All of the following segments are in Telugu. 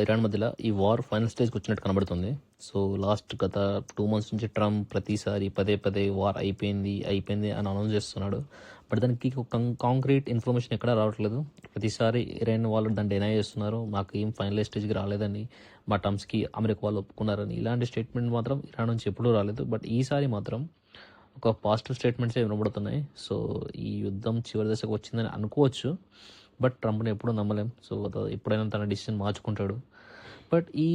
ఇరాన్ మధ్యలో ఈ వార్ ఫైనల్ స్టేజ్కి వచ్చినట్టు కనబడుతుంది. సో లాస్ట్ గత 2 months నుంచి ట్రంప్ ప్రతిసారి పదే పదే వార్ అయిపోయింది అయిపోయింది అని అనౌన్స్ చేస్తున్నాడు. బట్ దానికి ఒక కాంక్రీట్ ఇన్ఫర్మేషన్ ఎక్కడా రావట్లేదు. ప్రతిసారి ఇరాన్ వాళ్ళు దాన్ని డినై చేస్తున్నారు, మాకు ఏం ఫైనల్ స్టేజ్కి రాలేదని, మా టర్మ్స్కి అమెరికా వాళ్ళు ఒప్పుకున్నారని. ఇలాంటి స్టేట్మెంట్ మాత్రం ఇరాన్ నుంచి ఎప్పుడూ రాలేదు. బట్ ఈసారి మాత్రం ఒక పాజిటివ్ స్టేట్మెంట్సే వినబడుతున్నాయి. సో ఈ యుద్ధం చివరి దశకు వచ్చిందని అనుకోవచ్చు. బట్ ట్రంప్ని ఎప్పుడూ నమ్మలేం. సో ఎప్పుడైనా తన డిసిషన్ మార్చుకుంటాడు. బట్ ఈ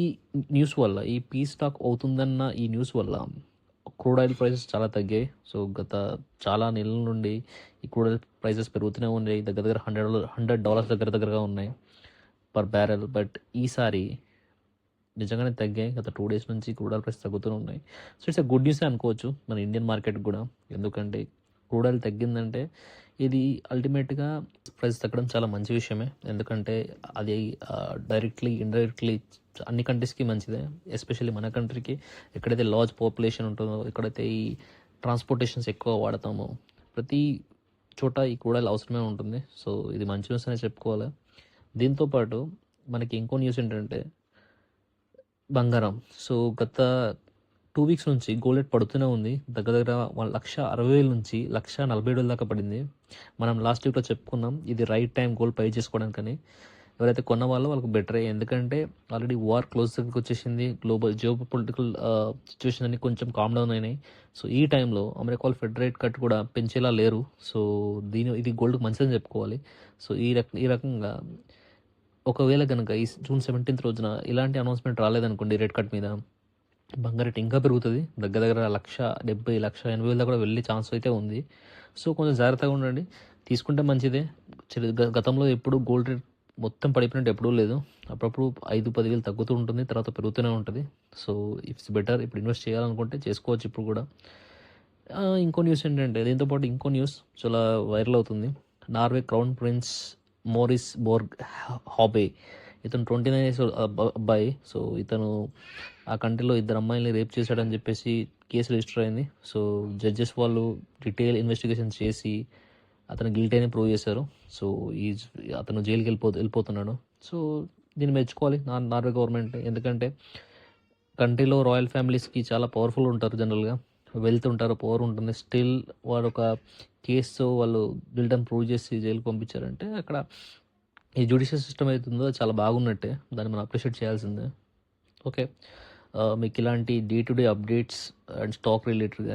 న్యూస్ వల్ల, ఈ పీస్ టాక్ అవుతుందన్న ఈ న్యూస్ వల్ల క్రూడ్ ఆయిల్ ప్రైసెస్ చాలా తగ్గాయి. సో గత చాలా నెలల నుండి ఈ క్రూడ్ ఆయిల్ ప్రైసెస్ పెరుగుతూనే ఉన్నాయి. దగ్గర $100 దగ్గరగా ఉన్నాయి పర్ బ్యారెల్. బట్ ఈసారి నిజంగానే తగ్గాయి. గత 2 days నుంచి క్రూడ్ ఆయిల్ ప్రైస్ తగ్గుతూనే ఉన్నాయి. సో ఇట్స్ గుడ్ న్యూస్ అనుకోవచ్చు మన ఇండియన్ మార్కెట్ కూడా. ఎందుకంటే క్రూడ్ ఆయిల్ తగ్గిందంటే ఇది అల్టిమేట్గా ప్రైస్ తగ్గడం చాలా మంచి విషయమే. ఎందుకంటే అది డైరెక్ట్లీ ఇండైరెక్ట్లీ అన్ని కంట్రీస్కి మంచిదే. ఎస్పెషల్లీ మన కంట్రీకి ఎక్కడైతే లార్జ్ పాపులేషన్ ఉంటుందో, ఎక్కడైతే ఈ ట్రాన్స్పోర్టేషన్స్ ఎక్కువ వాడతామో, ప్రతి చోట ఈ క్రూడ్ ఆయిల్ అవసరమే ఉంటుంది. సో ఇది మంచి న్యూస్ అనే చెప్పుకోవాలి. దీంతోపాటు మనకి ఇంకో న్యూస్ ఏంటంటే బంగారం. సో గత 2 weeks నుంచి గోల్డ్ రేట్ పడుతూనే ఉంది. దగ్గర 1,60,000 నుంచి 1,40,000 దాకా పడింది. మనం లాస్ట్ వీక్లో చెప్పుకున్నాం ఇది రైట్ టైం గోల్డ్ పై చేసుకోవడానికని. ఎవరైతే కొన్న వాళ్ళకి బెటరే. ఎందుకంటే ఆల్రెడీ వార్ క్లోజ్ దగ్గరికి వచ్చేసింది. గ్లోబల్ జియో పొలిటికల్ సిచ్యువేషన్ అన్ని కొంచెం కామ్ డౌన్ అయినాయి. సో ఈ టైంలో అమెరికా వాళ్ళు ఫెడ్ రేట్ కట్ కూడా పెంచేలా లేరు. సో ఇది గోల్డ్కి మంచిదని చెప్పుకోవాలి. సో ఈ రకంగా ఒకవేళ కనుక ఈ June 17th రోజున ఇలాంటి అనౌన్స్మెంట్ రాలేదనుకోండి రేట్ కట్ మీద, బంగారం రేట్ ఇంకా పెరుగుతుంది. దగ్గర 1,70,000 1,80,000 దాకా కూడా వెళ్ళే ఛాన్స్ అయితే ఉంది. సో కొంచెం జాగ్రత్తగా ఉండండి. తీసుకుంటే మంచిదే. గతంలో ఎప్పుడు గోల్డ్ రేట్ మొత్తం పడిపోయినట్టు ఎప్పుడూ లేదు. అప్పుడప్పుడు 5-10,000 తగ్గుతూ ఉంటుంది, తర్వాత పెరుగుతూనే ఉంటుంది. So it's better. ఇప్పుడు ఇన్వెస్ట్ చేయాలనుకుంటే చేసుకోవచ్చు ఇప్పుడు కూడా. ఇంకో న్యూస్ ఏంటంటే దీంతోపాటు ఇంకో న్యూస్ చాలా వైరల్ అవుతుంది. Norway crown prince Marius Borg Hoiby, ఇతను 29 years అబ్బాయి. సో ఇతను ఆ కంట్రీలో 2 అమ్మాయిల్ని రేప్ చేశాడని చెప్పేసి కేసు రిజిస్టర్ అయింది. సో జడ్జెస్ వాళ్ళు డీటెయిల్ ఇన్వెస్టిగేషన్ చేసి అతను గిల్టీ అని ప్రూవ్ చేశారు. సో అతను జైలుకి వెళ్ళిపోతున్నాడు. సో దీన్ని మెచ్చుకోవాలి నార్వే గవర్నమెంట్. ఎందుకంటే కంట్రీలో రాయల్ ఫ్యామిలీస్కి చాలా పవర్ఫుల్ ఉంటారు, జనరల్గా వెల్త్ ఉంటారు, పవర్ ఉంటుంది. స్టిల్ వాడు ఒక కేసు వాళ్ళు గిల్ట్ అని ప్రూవ్ చేసి జైలుకి పంపించారంటే అక్కడ ఈ జ్యుడిషియల్ సిస్టమ్ అవుతుందో చాలా బాగున్నట్టే. దాన్ని మనం అప్రిషియేట్ చేయాల్సిందే. ఓకే, మీకు ఇలాంటి day to day updates and stock రిలేటెడ్గా